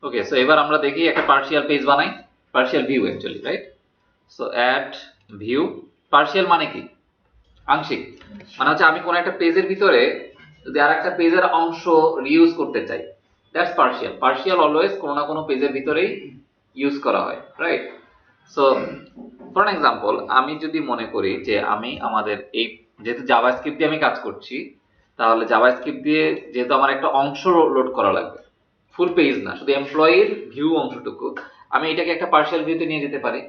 ওকে, so এবার আমরা দেখি একটা পার্শিয়াল পেজ বানাই, partial view actually, right? So add view. Partial মানে কি? আংশিক। মানে হচ্ছে আমি কোন একটা পেজের ভিতরে যদি আর একটা পেজের অংশ রিইউজ করতে চাই, দ্যাটস পার্শিয়াল। পার্শিয়াল অলওয়েজ কোনো না কোনো পেজের ভিতরেই ইউজ করা হয়, রাইট? সো ফর এক্সাম্পল, আমি যদি মনে করি যে আমি আমাদের এই যেহেতু জাভাস্ক্রিপ্ট দিয়ে আমি কাজ করছি, তাহলে জাভাস্ক্রিপ্ট দিয়ে যেহেতু আমার একটা অংশ লোড করা লাগবে, ফুল পেজ না, শুধু এমপ্লয়ির ভিউ অংশটুকু, আমি এটাকে একটা পার্শিয়াল ভিউতে নিয়ে যেতে পারি,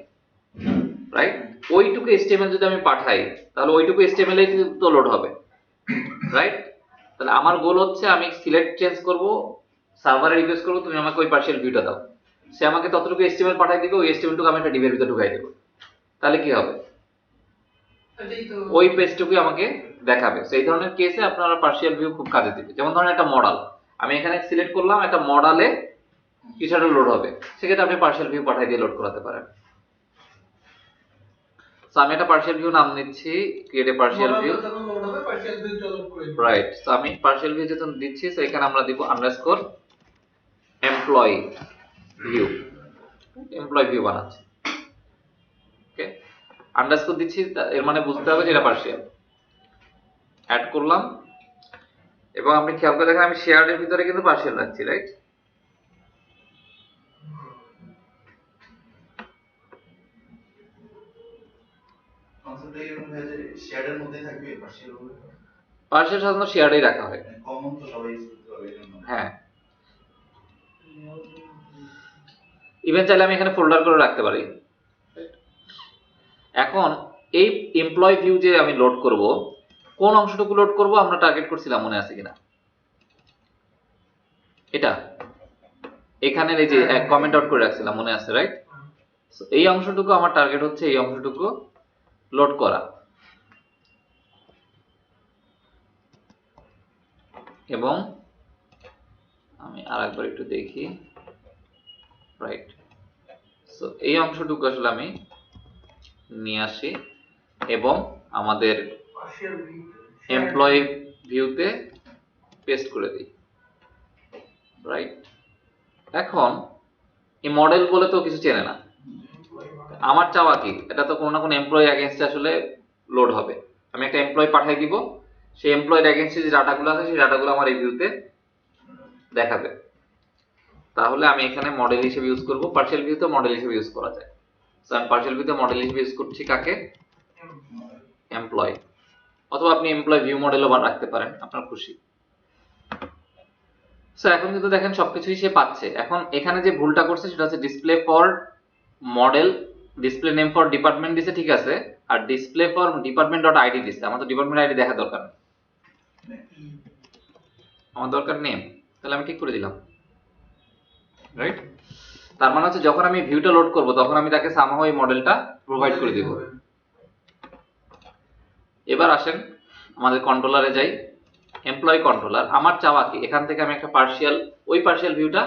রাইট? ওইটুকু HTML যদি আমি পাঠাই, তাহলে ওইটুকু HTML এ তো লোড হবে, রাইট? তাহলে আমার গোল হচ্ছে আমি সিলেক্ট চেঞ্জ করব, সার্ভারে রিকোয়েস্ট করব তুমি আমাকে ওই পার্শিয়াল ভিউটা দাও, সে আমাকে ততটুকু HTML পাঠিয়ে দিবে, ওই HTML টুকু আমি একটা ডিবের ভিতরে ঢুকাই দেব, তাহলে কি হবে? ওই পেজটুকু আমাকে দেখাবে। সেই ধরনের কেসে আপনারা পার্শিয়াল ভিউ খুব কাজে দিবে। যেমন ধরেন একটা মডেল আমি এখানে সিলেক্ট করলাম, একটা মডেলে কিছু একটা লোড হবে, সেক্ষেত্রে আপনি পার্শিয়াল ভিউ পাঠিয়ে দিয়ে লোড করাতে পারেন। সো আমি একটা পার্শিয়াল ভিউ নাম নিচ্ছি, create a partial view, right? So আমি পার্শিয়াল ভিউ যখন দিচ্ছি, সো এখানে আমরা দিব underscore employee view, employee view বানাচ্ছি, ওকে? আন্ডারস্কোর দিচ্ছি, এর মানে বুঝতে হবে যে এটা পার্শিয়াল। অ্যাড করলাম, এবং আপনি খেয়াল করে দেখেন আমি শেয়ার্ড এর ভিতরে কিন্তু পার্শিয়াল রাখছি, রাইট? কনসেপ্টটা এরকম হয় যে শেয়ারের মধ্যে থাকবে পার্শিয়াল হবে, পার্শিয়াল সাধারণত শেয়ারেই রাখা হয়, কমন তো সবাই ইউজ করতে পারবে এজন্য। হ্যাঁ, ইভেন চাইলে আমি এখানে ফোল্ডার করে রাখতে পারি। এখন এই এমপ্লয় ভিউ যে আমি লোড করব, কোন অংশটুকু লোড করব আমরা টার্গেট করছিলাম, মনে আছে কিনা? এটা এখানে এই যে কমেন্ট আউট করে রাখছিলাম, মনে আছে, রাইট? এই অংশটুকু আমার টার্গেট হচ্ছে এই অংশটুকু লোড করা, এবং আমি আরেকবার একটু দেখি, রাইট? সো এই অংশটুকু আসলে আমি নিয়ে আসি এবং আমাদের এমপ্লয়ি ভিউতে পেস্ট করে দিই, রাইট? এখন এই মডেল বলে তো কিছু চেনে না, আমার চাওয়া কি, এটা তো কোনো না কোনো এমপ্লয়ি এগেইনস্টে আসলে লোড হবে। আমি একটা এমপ্লয়ি পাঠিয়ে দিব, সেই এমপ্লয়ের এগেইনস্টে যে ডাটাগুলো আছে সেই ডাটাগুলো আমার এই ভিউতে দেখাবে। তাহলে আমি এখানে মডেল হিসেবে ইউজ করব, পার্শিয়াল ভিউতে মডেল হিসেবে ইউজ করা যায়। সো আমি পার্শিয়াল ভিউতে মডেল হিসেবে ইউজ করছি কাকে? এমপ্লয়ি। অথবা আপনি এমপ্লয়ি ভিউ মডেলও রাখতে পারেন, আপনার খুশি। সো এখন কিন্তু দেখেন সবকিছুই সে পাচ্ছে। এখন এখানে যে ভুলটা করছে সেটা হচ্ছে display for model, display name for department দিছে, ঠিক আছে, আর display for department dot ID দিছে। আমার তো ডিপার্টমেন্ট আইডি দেখা দরকার নেই, আমার দরকার নেম, তাহলে আমি ঠিক করে দিলাম, রাইট? তার মানে হচ্ছে যখন আমি ভিউটা লোড করব তখন আমি তাকে সামহাও এই মডেলটা প্রোভাইড করে দিব। এবার আসেন আমাদের কন্ট্রোলারে যাই, এমপ্লয়ি কন্ট্রোলার। আমার চাওয়া কি, এখান থেকে আমি একটা পার্শিয়াল, ওই পার্শিয়াল ভিউটা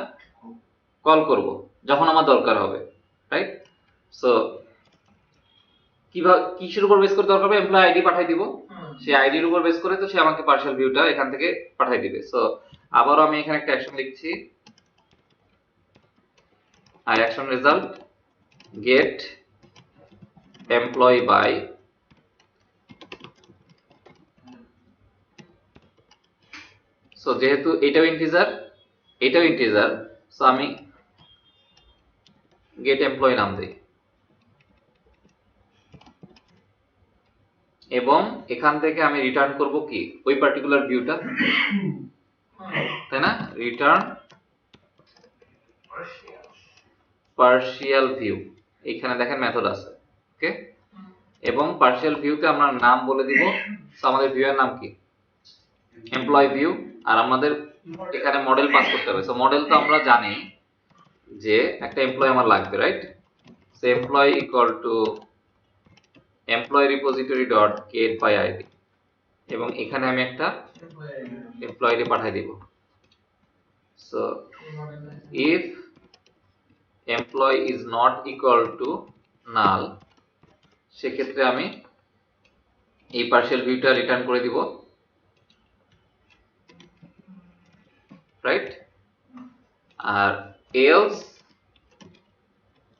কল করব যখন আমার দরকার হবে, রাইট? সো কিভাবে, কিসের উপর বেস করে দরকার হবে? এমপ্লয়ি আইডি পাঠাই দিব, সেই আইডির উপর বেস করে তো সে আমাকে পার্শিয়াল ভিউটা এখান থেকে পাঠাই দিবে। সো আবারও আমি এখানে একটা অ্যাকশন লিখছি, আর action result get employee by, so যেহেতু এটাও ইন্টিজার এটাও ইন্টিজার, সো আমি গেট এমপ্লয়ি নাম দিই, এবং এখান থেকে আমি রিটার্ন করব কি, ওই পার্টিকুলার ভিউটা, তাই না? রিটার্ন পার্শিয়াল ভিউ, এখানে দেখেন মেথড আছে, ওকে? এবং পার্শিয়াল ভিউতে আমরা নাম বলে দিব, সো আমাদের ভিউয়ের নাম কি? Employee view. আর আমাদের এখানে মডেল পাস করতে হবে। সো মডেল তো আমরা জানি যে একটা এমপ্লয়ি আমার লাগবে, right? So employee equal to employee repository dot get by ID, এবং এখানে আমি একটা এমপ্লয়ি পাঠিয়ে দিব। So if employee is not equal to null, সেক্ষেত্রে আমি এই পার্শিয়াল ভিউটা রিটার্ন করে দিব, রাইট? আর এলস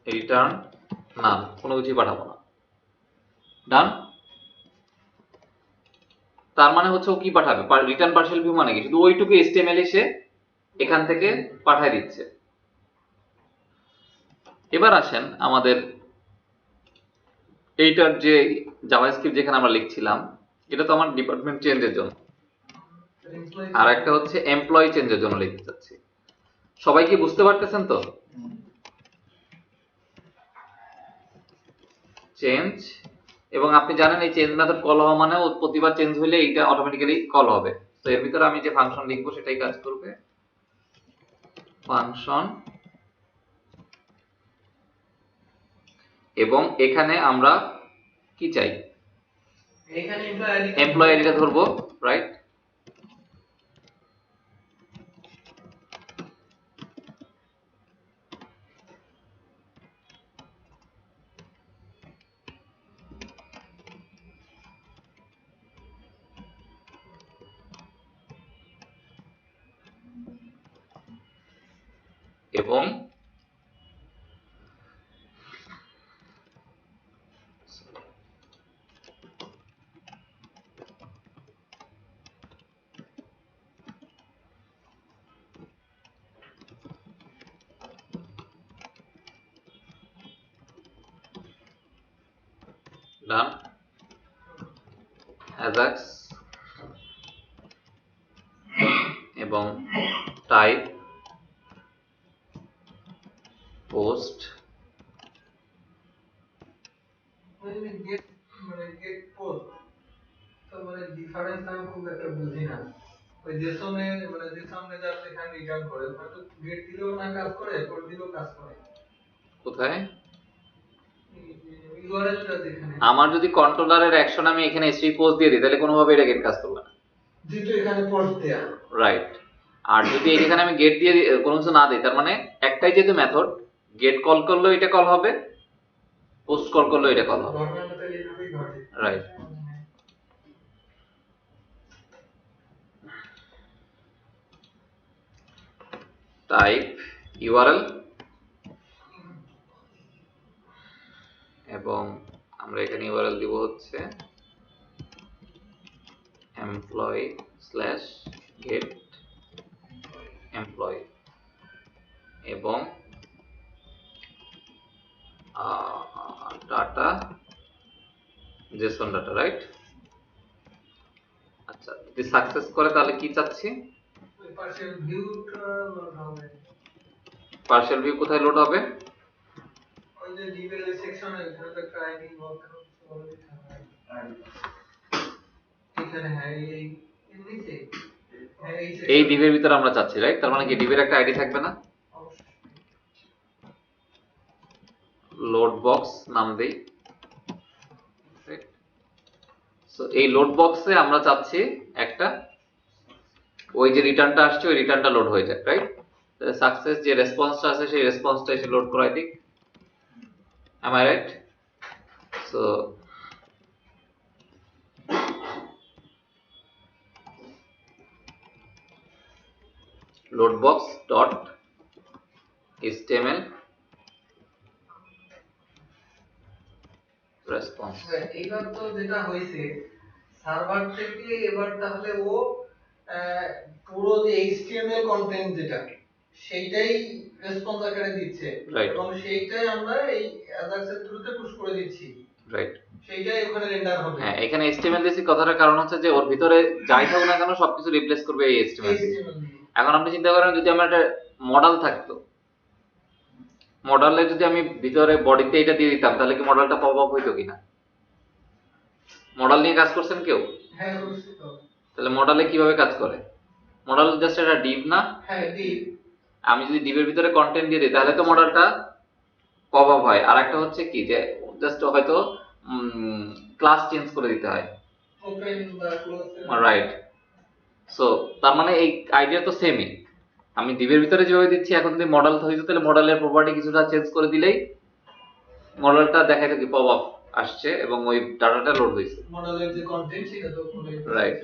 রিটার্ন নাল, কোনো কিছুই পাঠাবো না। ডান। তার মানে হচ্ছে ও কি পাঠাবে, রিটার্ন পার্সিয়াল ভিউ মানে কি, শুধু ওইটুকু HTML সে এখান থেকে পাঠায় দিচ্ছে। এবার আসেন আমাদের এইটার যে জাভাস্ক্রিপ্ট যেখানে আমরা লিখছিলাম, এটা তো আমার ডিপার্টমেন্ট চেঞ্জের জন্য, আর একটা হচ্ছে এমপ্লয়ি চেঞ্জের জন্য লিখতে চাচ্ছি। সবাই কি বুঝতে পারতেছেন তো? চেঞ্জ, এবং আপনি জানেন এই চেঞ্জ মেথড কল হওয়া মানে প্রতিবার চেঞ্জ হইলে এইটা অটোমেটিক্যালি কল হবে। তো এর ভিতরে আমি যে ফাংশন লিখবো সেটাই কাজ করবে, ফাংশন। এবং এখানে আমরা কি চাই, এখানে এমপ্লয়ি আইডিটা ধরবো, রাইট। এবং ডান, অ্যাজাক্স এবং টাইপ পোস্ট। গেট মানে গেট পোস্ট তো মানে ডিফারেন্স আমি খুব একটা বুঝি না। ওই জেসনে মানে জেসনে যা এখানে রিটার্ন করে হয়তো গেট দিলেও না কাজ করে, পোস্ট দিলেও কাজ করে। কোথায়? ইউআরএলটা যেখানে আমার যদি কন্ট্রোলারের অ্যাকশন আমি এখানে এসি পোস্ট দিয়ে দিই তাহলে কোনোভাবে এটা গেট কাজ করবে না, যেহেতু এখানে পোস্ট দেয়া, রাইট। আর যদি এখানে আমি গেট দিয়ে কোনো কিছু না দিই, তার মানে একটাই যেহেতু মেথড, গেট কল করলেও এটা কল হবে, পোস্ট কল করলেও এটা কল হবে, ঘটনাটা তাহলে এইভাবেই ঘটে। রাইট। টাইপ ইউআরএল এবং আমরা এখানে ইউআরএল দিব হচ্ছে employee/get employee এবং ডাটা জেসন ডাটা, রাইট। আচ্ছা, যদি সাকসেস করে তাহলে কি চাচ্ছি, ওই পার্সিয়াল ভিউটা লোড হবে। পার্সিয়াল ভিউ কোথায় লোড হবে? ওই যে ডিবেল সেকশনে এখানে তো একটা আইডি ওয়ার্ক হবে এখানে। হ্যাঁ এই নিচে, হ্যাঁ এই ডিভের ভিতরে আমরা চাচ্ছি, রাইট। তার মানে কি ডিভের একটা আইডি থাকবে না, লোড বক্স নাম দেই। সো এই লোড বক্সে আমরা চাচ্ছি একটা, ওই যে রিটার্নটা আসছে ওই রিটার্নটা লোড হয়ে যায়, রাইট। সাকসেস যে রেসপন্সটা আছে সেই রেসপন্সটা এসে লোড করাই দিক, am I right? So loadbox dot html response। এইবার তো যেটা হয়েছে সার্ভার থেকে এবার তাহলে ও পুরো যে HTML কন্টেন্ট যেটা সেইটাই রেসপন্স আকারে দিচ্ছে, Right. এবং সেইটাই আমরা এই AJAX এর থ্রুতে পুশ করে দিচ্ছি, রাইট। সেইটাই ওখানে রেন্ডার হবে। হ্যাঁ, এখানে HTML দিয়েছি, কথাটার কারণ হচ্ছে যে ওর ভিতরে যাই থাকুক না কেন সবকিছু রিপ্লেস করবে এই HTML দিয়ে। এখন আপনি চিন্তা করেন যদি আমার একটা মডেল থাকতো, মডেলে যদি আমি ভিতরে বডিতে এটা দিয়ে দিতাম তাহলে কি মডেলটা পপ আপ হইতো কিনা? মডেল নিয়ে কাজ করছেন কেউ? হ্যাঁ অবশ্যই তো। তাহলে মডেলে কিভাবে কাজ করে? মডেল জাস্ট একটা ডিভ না? হ্যাঁ ডিভ। আমি যদি ডিভের ভিতরে কন্টেন্ট দিয়ে দিই তাহলে তো মডেলটা পপ আপ হয়। আর একটা হচ্ছে কি যে জাস্ট হয়তো ক্লাস চেঞ্জ করে দিতে হয়, ওপেন বা ক্লোজ, রাইট। সো তার মানে এই আইডিয়া তো সেমই, আমি ডিভের ভিতরে যেভাবে দিচ্ছি এখন যদি মডেল হইতো তাহলে মডেলের প্রপার্টি কিছুটা চেঞ্জ করে দিলেই মডেলটা দেখাইতো কি পপ আপ আসছে এবং ওই ডাটাটা লোড হয়েছে, মডেলের যে কন্টেন্ট সেটা তো রাইট।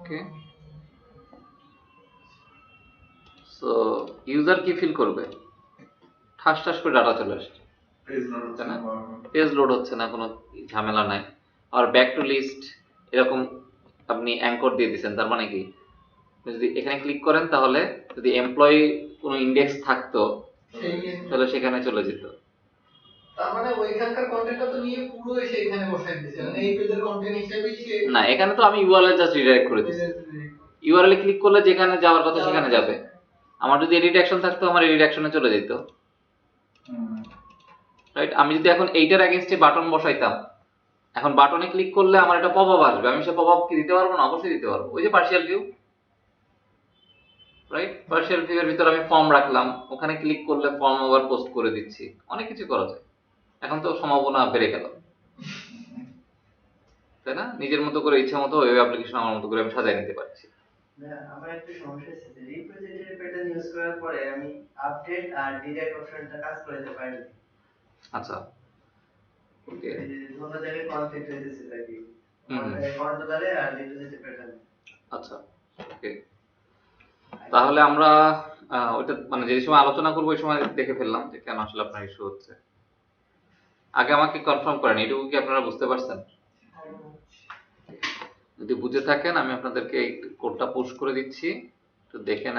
ওকে, সো ইউজার কি ফিল করবে? ঠাস ঠাস করে ডাটা চলে আসছে, পেজ লোড হচ্ছে না পেজ লোড হচ্ছে না, কোনো ঝামেলা নাই। আর ব্যাক টু লিস্ট এরকম আপনি অ্যাঙ্কর দিয়ে দিচ্ছেন, তার মানে কি যদি এখানে ক্লিক করেন তাহলে যদি এমপ্লয়ি কোনো ইন্ডেক্স থাকতো তাহলে সেখানে চলে যেত। তার মানে ওইখানকার কন্টেন্টটা তো নিয়ে পুরো এসে এখানে বসাই দিয়েছে, মানে এই পেজের কন্টেন্ট হিসেবেই সে না, এখানে তো আমি ইউআরএল জাস্ট রিডাইরেক্ট করে দিচ্ছি। ইউআরএল এ ক্লিক করলে যেখানে যাওয়ার কথা সেখানে যাবে। আমার যদি এডিট অ্যাকশন থাকতো আমার এডিট অ্যাকশনে চলে যেত, রাইট? আমি যদি এখন এইটার এগেইনস্টে বাটন বসাইতাম, এখন বাটনে ক্লিক করলে আমার একটা পপআপ আসবে, আমি সে পপআপ কি দিতে পারবো না? অবশ্যই দিতে পারবো। ওই যে partial view, right? Partial view এর ভিতর আমি ফর্ম রাখলাম, ওখানে ক্লিক করলে ফর্ম আবার পোস্ট করে দিচ্ছি, অনেক কিছু করা যায়। এখন তো সম্ভাবনা বেড়ে গেল, তাই না? নিজের মতো করে ইচ্ছা মতো ওয়েব অ্যাপ্লিকেশন আমার মতো করে আমি সাজাই নিতে পারছি। আমার একটা সমস্যা হচ্ছে যে রিপ্রেজেন্টেটিভ প্যাটার্ন ইউজ করার পরে আমি আপডেট আর ডিলিট অপশনটা কাজ করতে পারি না। আচ্ছা, ওকে, এই যে দুটো জায়গায় কনফ্লিক্ট হইতেছে নাকি কন্ট্রোলারে আর রিপ্রেজেন্টেটিভ প্যাটার্ন। আচ্ছা, ওকে। তাহলে আমরা ওইটা মানে যে সময় আলোচনা করবো ওই সময় দেখে ফেললাম যে কেন আসলে আপনার ইস্যু হচ্ছে। আগে আমাকে কনফার্ম করেন এটুকু কি আপনারা বুঝতে পারছেন? যদি বুঝে থাকেন আমি আপনাদেরকে এই কোডটা পুশ করে দিচ্ছি, একটু দেখে নেন।